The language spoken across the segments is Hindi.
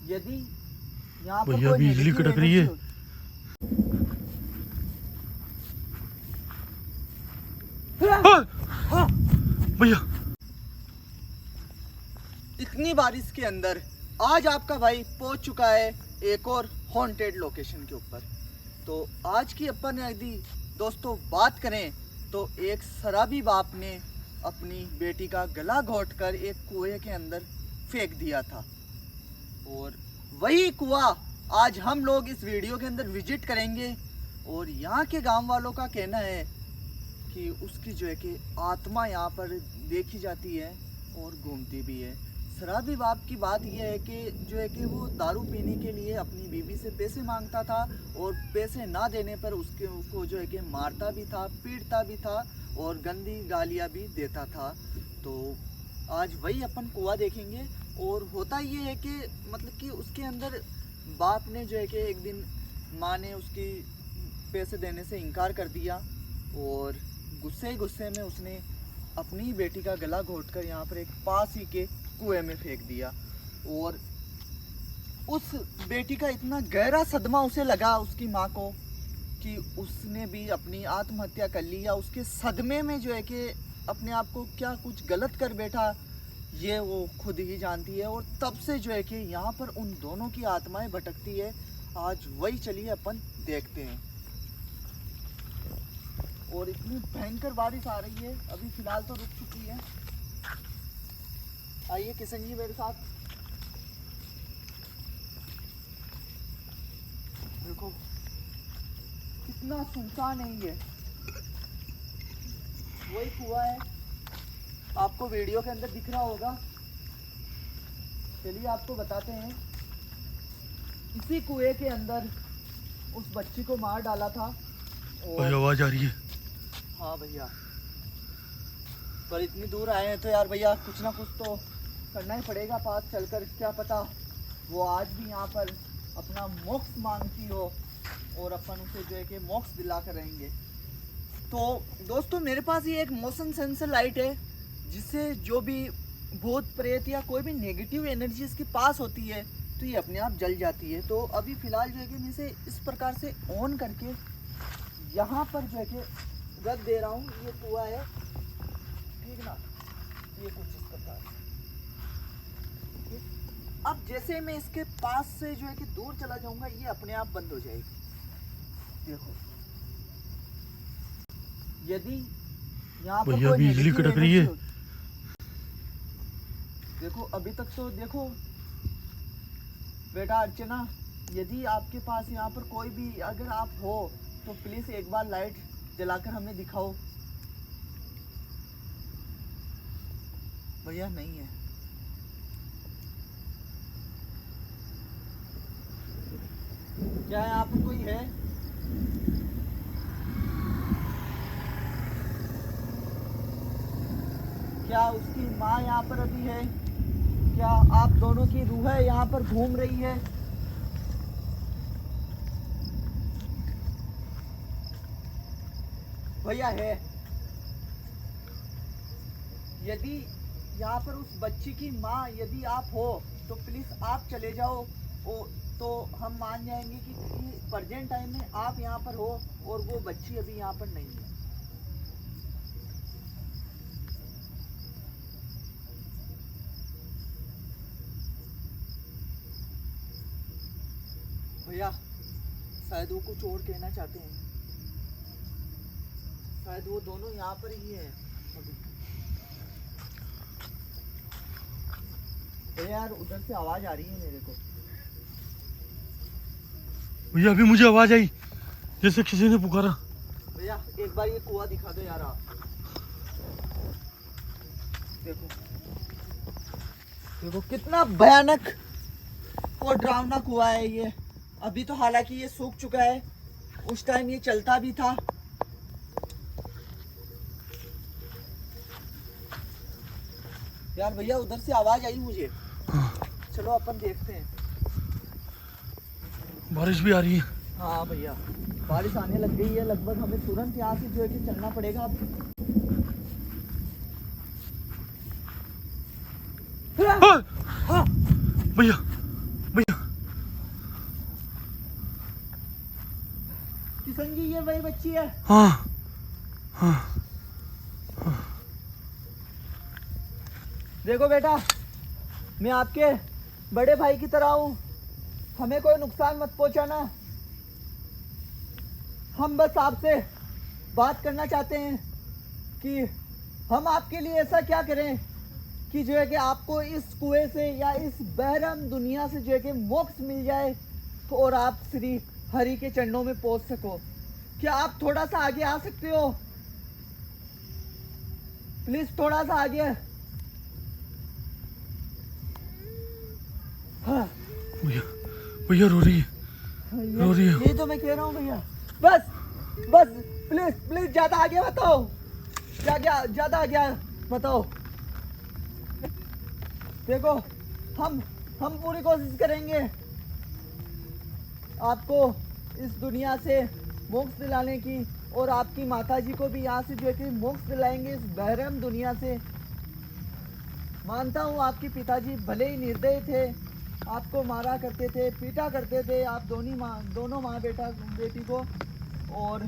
यदि यहाँ पर भैया कोई बिजली नेगेटिव कड़क रही है। एनर्जी हाँ, भैया इतनी बारिश के अंदर आज आपका भाई पहुंच चुका है एक और हॉन्टेड लोकेशन के ऊपर। तो आज की अपन यदि दोस्तों बात करें तो एक शराबी बाप ने अपनी बेटी का गला घोंटकर एक कुएं के अंदर फेंक दिया था, और वही कुआं आज हम लोग इस वीडियो के अंदर विजिट करेंगे। और यहाँ के गांव वालों का कहना है कि उसकी जो है कि आत्मा यहाँ पर देखी जाती है और घूमती भी है। शराबी बाप की बात यह है कि जो है कि वो दारू पीने के लिए अपनी बीवी से पैसे मांगता था, और पैसे ना देने पर उसको जो है कि मारता भी था, पीटता भी था और गंदी गालियाँ भी देता था। तो आज वही अपन कुआं देखेंगे। और होता ये है कि मतलब कि उसके अंदर बाप ने जो है कि एक दिन माँ ने उसकी पैसे देने से इनकार कर दिया, और गुस्से में उसने अपनी बेटी का गला घोंटकर यहाँ पर एक पास ही के कुएं में फेंक दिया। और उस बेटी का इतना गहरा सदमा उसे लगा, उसकी माँ को, कि उसने भी अपनी आत्महत्या कर ली, या उसके सदमे में जो है कि अपने आप को क्या कुछ गलत कर बैठा, ये वो खुद ही जानती है। और तब से जो है कि यहाँ पर उन दोनों की आत्माएं भटकती है। आज वही चलिए अपन देखते हैं। और इतनी भयंकर बारिश आ रही है, अभी फिलहाल तो रुक चुकी है। आइए किशन जी मेरे साथ। देखो कितना सुनसान है ये, वही कुआं है, आपको वीडियो के अंदर दिख रहा होगा। चलिए आपको बताते हैं। इसी कुएं के अंदर उस बच्ची को मार डाला था। भैया आवाज आ रही है। हाँ भैया, पर इतनी दूर आए हैं तो यार भैया कुछ ना कुछ तो करना ही पड़ेगा पास चलकर। क्या पता वो आज भी यहाँ पर अपना मोक्ष मांगती हो और अपन उसे जो है कि मोक्ष दिला कर रहेंगे। तो दोस्तों मेरे पास ये एक मोशन सेंसर लाइट है, जिससे जो भी भूत प्रेत या कोई भी नेगेटिव एनर्जी इसके पास होती है तो ये अपने आप जल जाती है। तो अभी फ़िलहाल जो है कि मैं इसे इस प्रकार से ऑन करके यहाँ पर जो है कि रख दे रहा हूँ। ये कुआं है, ठीक ना, ये कुछ इस प्रकार। अब जैसे मैं इसके पास से जो है कि दूर चला जाऊंगा, ये अपने आप बंद हो जाएगी। देखो यदि यहाँ पर भैया कोई बिजली नेगेटिव कड़क रही है। एनर्जी, देखो अभी तक तो देखो बेटा अर्चना, यदि आपके पास यहाँ पर कोई भी अगर आप हो तो प्लीज एक बार लाइट जलाकर हमें दिखाओ। भैया नहीं है। क्या यहाँ पर कोई है? क्या उसकी माँ यहाँ पर अभी है? क्या आप दोनों की रूह यहाँ पर घूम रही है? भैया है। यदि यहाँ पर उस बच्ची की माँ यदि आप हो तो प्लीज आप चले जाओ, तो हम मान जाएंगे कि प्रेजेंट टाइम में आप यहाँ पर हो और वो बच्ची अभी यहाँ पर नहीं है। भैया शायद वो कुछ और कहना चाहते हैं, शायद वो दोनों यहाँ पर ही है अभी। भैया यार उधर से आवाज आ रही है मेरे को। भैया अभी मुझे आवाज आई जैसे किसी ने पुकारा। भैया एक बार ये कुआं दिखा दो यार आप। देखो देखो कितना भयानक और डरावना कुआं है ये। अभी तो हालांकि ये सूख चुका है, उस टाइम ये चलता भी था। यार भैया उधर से आवाज आई मुझे। चलो अपन देखते हैं। बारिश भी आ रही है। हाँ भैया बारिश आने लग गई है, लगभग हमें तुरंत यहाँ से जो है कि चलना पड़ेगा अब। हाँ! भैया भैया बहन जी, ये वही बच्ची है। हाँ हाँ देखो बेटा, मैं आपके बड़े भाई की तरह हूँ, हमें कोई नुकसान मत पहुंचाना। हम बस आपसे बात करना चाहते हैं कि हम आपके लिए ऐसा क्या करें कि जो है कि आपको इस कुएं से या इस बहरम दुनिया से जो है कि मोक्ष मिल जाए और आप श्री हरि के चरणों में पहुंच सको। क्या आप थोड़ा सा आगे आ सकते हो? प्लीज थोड़ा सा आगे। हाँ, भैया भैया रो रही है। रो रही है। यही तो मैं कह रहा हूँ भैया। बस बस प्लीज प्लीज ज्यादा आगे मत आओ, ज्यादा आगे मत आओ। देखो, हम पूरी कोशिश करेंगे आपको इस दुनिया से मोक्ष दिलाने की, और आपकी माताजी को भी यहाँ से जो है कि मोक्ष दिलाएंगे इस बहरम दुनिया से। मानता हूँ आपके पिताजी भले ही निर्दयी थे, आपको मारा करते थे, पीटा करते थे, आप दोनों माँ बेटी को, और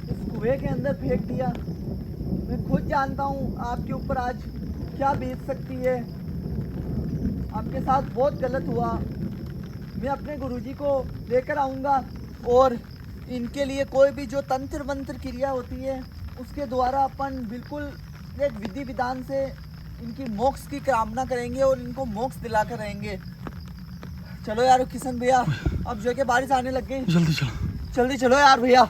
इस कुएं के अंदर फेंक दिया। मैं खुद जानता हूँ आपके ऊपर आज क्या बीत सकती है। आपके साथ बहुत गलत हुआ। मैं अपने गुरुजी को लेकर आऊँगा, और इनके लिए कोई भी जो तंत्र मंत्र क्रिया होती है उसके द्वारा अपन बिल्कुल एक विधि विधान से इनकी मोक्ष की कामना करेंगे और इनको मोक्ष दिलाकर रहेंगे। चलो यार किशन भैया, अब जो है कि बारिश आने लग गई, जल्दी चलो। जल्दी चलो यार भैया।